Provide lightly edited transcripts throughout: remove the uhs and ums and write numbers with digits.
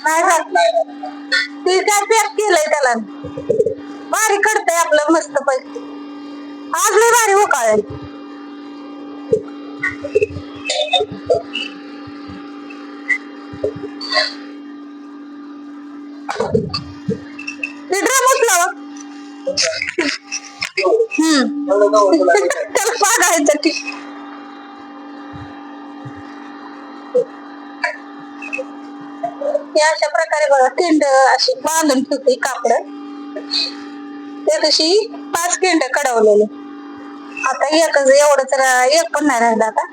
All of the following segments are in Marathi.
नाही जात ती काय पॅक केलंय त्याला भारी कडतंय आपलं मस्त पैकी आज लय भारी उकाळ ड्रम उचला त्याला पाडायचं ती अशा प्रकारे बघा केंड अशी बांधून ठेवते कापड ते कशी 5 केंड कडवलेले आता एकच एवढंच एक पण नाही राहिलं आता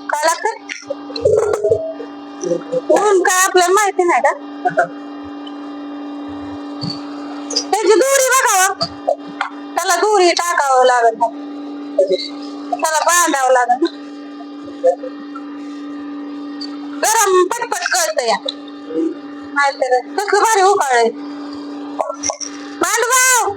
काय लागतं ऊन काय आपल्याला माहिती नाही का त्याची दोरी बघावं त्याला दोरी टाकावं लागत त्याला बांधावं लागत गरम पटपट कळत या नाहीतर कसं भारी उकाळ भाऊ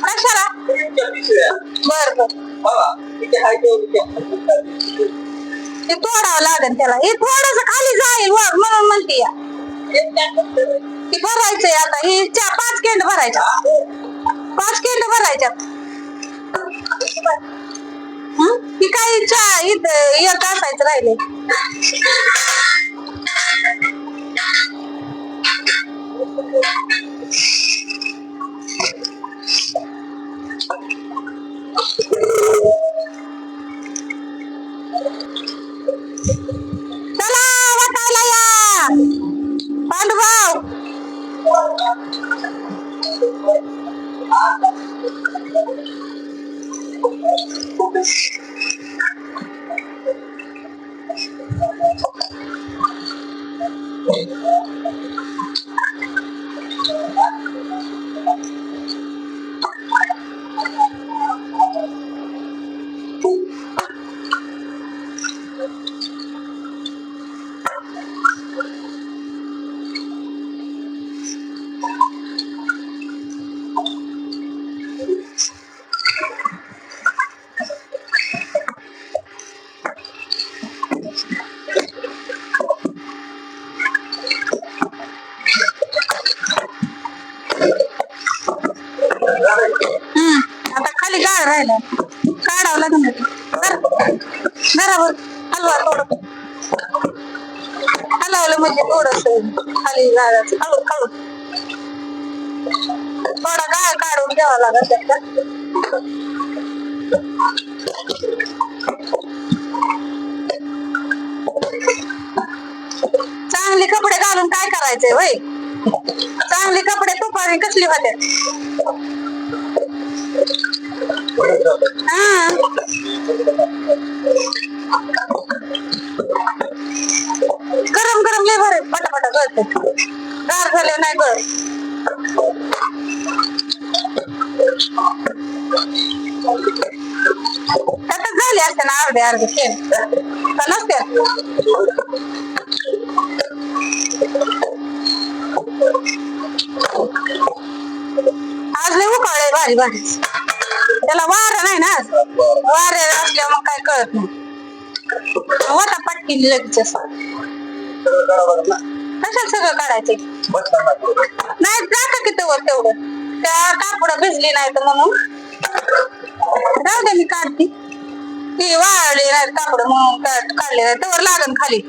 कशाला बर ते तोडावं लागेल त्याला हे थोडस खाली जाईल म्हणून म्हणते या ती भरायचंय आता ही 5 केंड भरायच्या 5 केंड भरायच्या ती काही इथं एक असायचं राहिले चला वाटायला या पांडुभाऊ आता खाली गाळ राहिला काढावं लागेल घरावर हलवा थोडं हलवलं म्हणजे थोडस खाली गाळाचं हळू हळू थोडा गाळ काढून घ्यावा लागेल त्याच्यात चांगले कपडे घालून काय करायचंय वय चांगले कपडे तुपाने कसली होते गरम गरम लय भरे पटापटा गळते गार झाले नाही गळ त्यातच झाले असते ना अर्धे अर्धे खेळ का नसते आज लय उकाळे भारी भारी त्याला वारा नाही ना वारे असल्यावर मग काय कळत नाही वाटा पटकीन लगेच कशाला सगळं काढायचंय नाही टाका की तेवढं त्या कापड भिजली नाही तर म्हणून राहू दे मी काढते ती वाळले नाही कापड म्हणून काढले नाही तर लागन खाली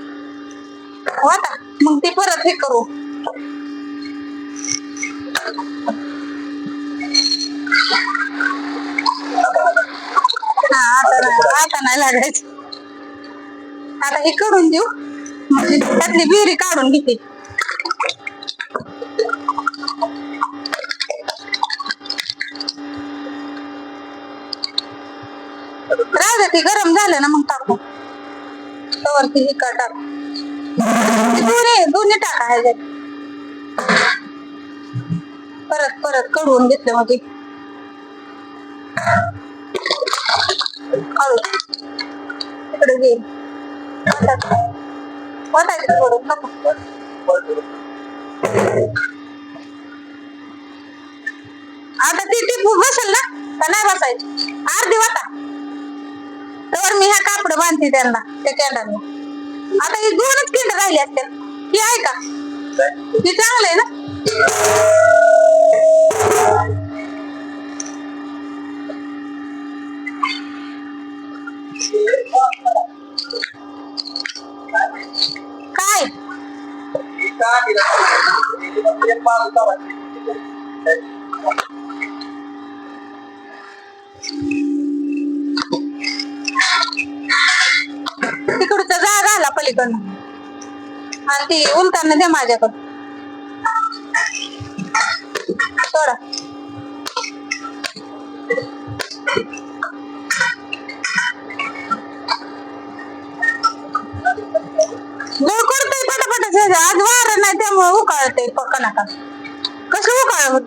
आता मग ती परत हे करू हा आता नाही लागायचं आता हे करून देऊ मग त्यातली विहिरी काढून घेते राजा ती गरम झालं ना मग टाकू तवरती ही का टाक दोन्ही टाका ह्याच्यात परत परत कढवून घेतलं मग हळू तिकडे घे वाटायचं थोडं नको आता ती टिपू बसेल ना का नाही बसायची अर्धी वाटा तर मी ह्या कापड बांधते त्यांना त्या कॅन्डाने आता ही दोनच किंड राहिली असतील ही आहे का ही चांगलं आहे ना काय तिकडचा जागा आला पलीकडनं आणि ती उलटानं दे माझ्याकडं थोडा गोळ करतोय पटापट आज वार नाही त्यामुळे उकाळते कणाका कसं उकाळ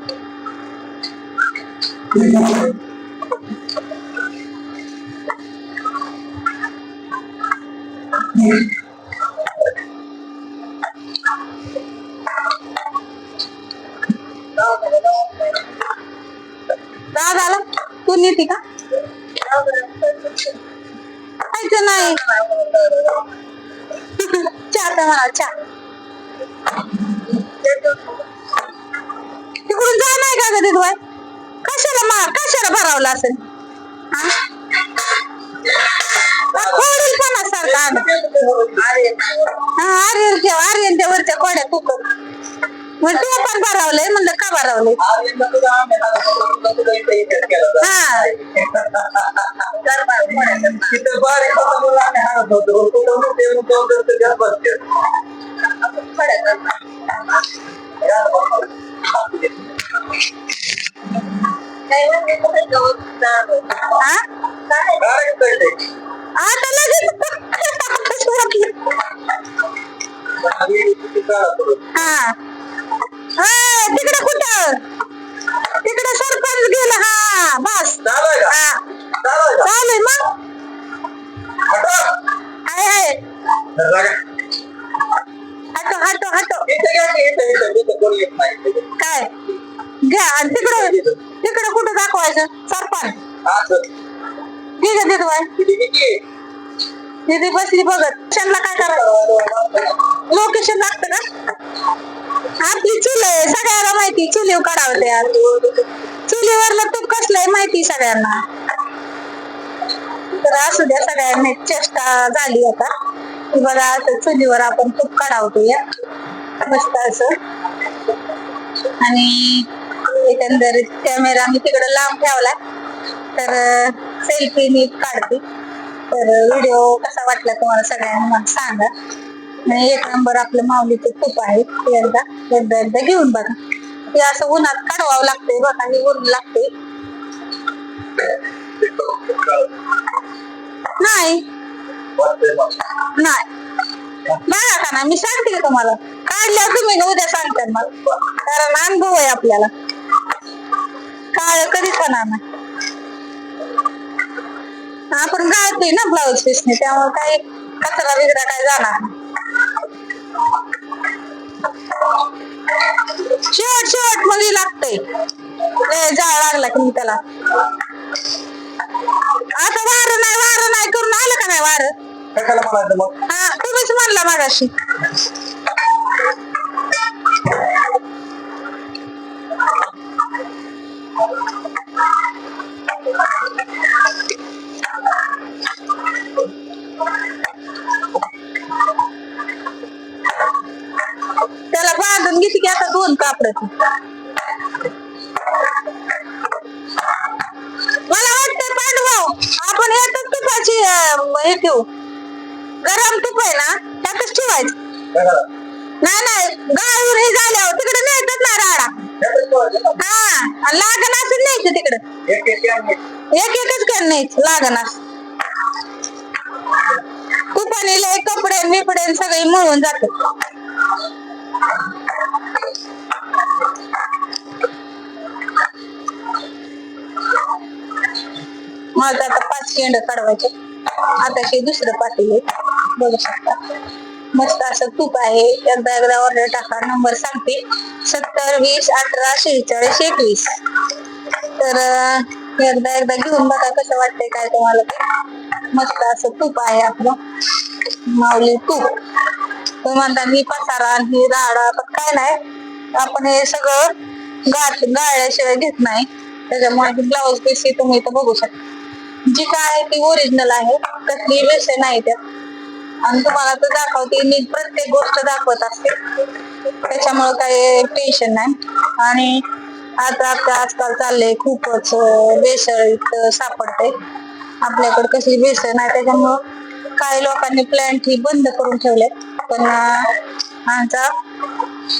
राग आला तू नेती का खायचं नाही चहा तर म्हणा चहा तिकडून जा नाही का कधी तुला कशाला भरावला असेल सारखा आर्यनच्या वरच्या कोड्या तुकत मग तू पण भरावलंय म्हणलं का भरावलंय आता लगेच तिकडे कुठं तिकडे सरपंच गेला हा बस चालेल मग आहे हटो काय घ्या आणि तिकडं कुठं दाखवायचं सरपंच ठीक आहे तिथं दीदी बसली बघत त्यांना काय करायचं लोकेशन लागतं का आपली चूल आहे सगळ्याला माहिती चुलीवर काढावं त्यात चुलीवरलं तूप कसलंय माहिती सगळ्यांना तर असू द्या सगळ्यांनी चेष्टा झाली आता बघा असं चुलीवर आपण तूप काढावतो या मस्त असं आणि एकंदरीत कॅमेरा मी तिकडे लांब ठेवला तर सेल्फी मी काढते तर व्हिडिओ कसा वाटला तुम्हाला सगळ्यांनी मला सांगा आणि एक नंबर आपलं माऊलीचं तूप आहे एकदा घेऊन बघा ते असं उन्हात काढवावं लागतंय बघा हे ऊन लागते नाही बघा का ना मी सांगते का तुम्हाला काढल्यावर तुम्ही उद्या सांगता मला कारण अनुभव आहे आपल्याला काळ कधीच होणार नाही आपण गाळतोय ना ब्लाऊज पीसने त्यामुळे काही कचरा बिगडा काय जाणार शेवट मध्ये लागतंय जाळ लागला की त्याला आता वारं नाही करून आलं का नाही वारं हा तुम्हीच म्हणला मागाशी पडत मला वाटतं पांडव आपण यातच तुपाची हे ठेवू गरम तूप आहे ना त्यातच ठेवायचं नाही नाही गाळून हे झाल्यावर तिकडे नेतात ना राडा हा लागण असं न्यायचं तिकडे एक एकच कॅन न्यायचं लागण असं तुपाने लय कपडे बिपडे सगळे मळून जाते मला आता 5 केंड काढवायचे आता दुसरं पातेल बघू शकता मस्त असं तूप आहे एकदा ऑर्डर टाका नंबर सांगते 70 20 18 46 21 तर एकदा घेऊन बघा कसं वाटतंय काय तुम्हाला ते मस्त असं तूप आहे आपलं माऊली तूप तुम्ही म्हणता मी पसारा आणि राडा पण काय नाही आपण हे सगळं गाळल्याशिवाय घेत नाही त्याच्यामुळे ब्लाऊज पीस तुम्ही इथं बघू शकता जी काय आहे ती ओरिजिनल आहे कसली विषय नाही त्यात आणि तुम्हाला तर दाखवते मी प्रत्येक गोष्ट दाखवत असते त्याच्यामुळे काही टेन्शन नाही आणि आता आजकाल चाललंय खूपच भेसळ सापडते आपल्याकडे कसली भेसळ नाही त्याच्यामुळं काही लोकांनी प्लॅन्ट ही बंद करून ठेवले पण आमचा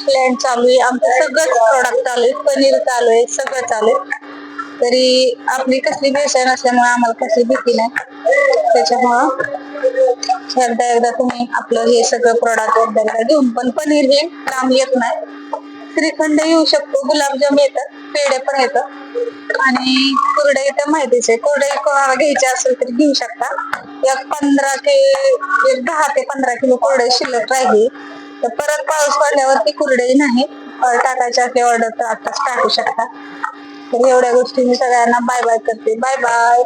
प्लॅन्ट चालू आहे आमचं सगळंच प्रोडक्ट चालू आहे पनीर चालू आहे सगळं चालू आहे तरी आपली कसली भेसळ नसल्यामुळे आम्हाला कसली भीती नाही त्याच्यामुळं एकदा तुम्ही आपलं हे सगळं प्रोडक्ट एकदा घेऊन पण पनीर हे लांब येत नाही श्रीखंड येऊ शकतो गुलाबजाम येतात पेढे पण येतात आणि कुरडई तर माहितीच आहे कुरडई कोणाला घ्यायची असेल तर घेऊ शकता एक 10 ते 15 किलो कुरडई शिल्लक राहिली तर परत पाऊस पडल्यावरती कुरडई नाही टाकायची असली ऑर्डर तर आताच टाकू शकता तर एवढ्या गोष्टी मी सगळ्यांना बाय बाय करते बाय बाय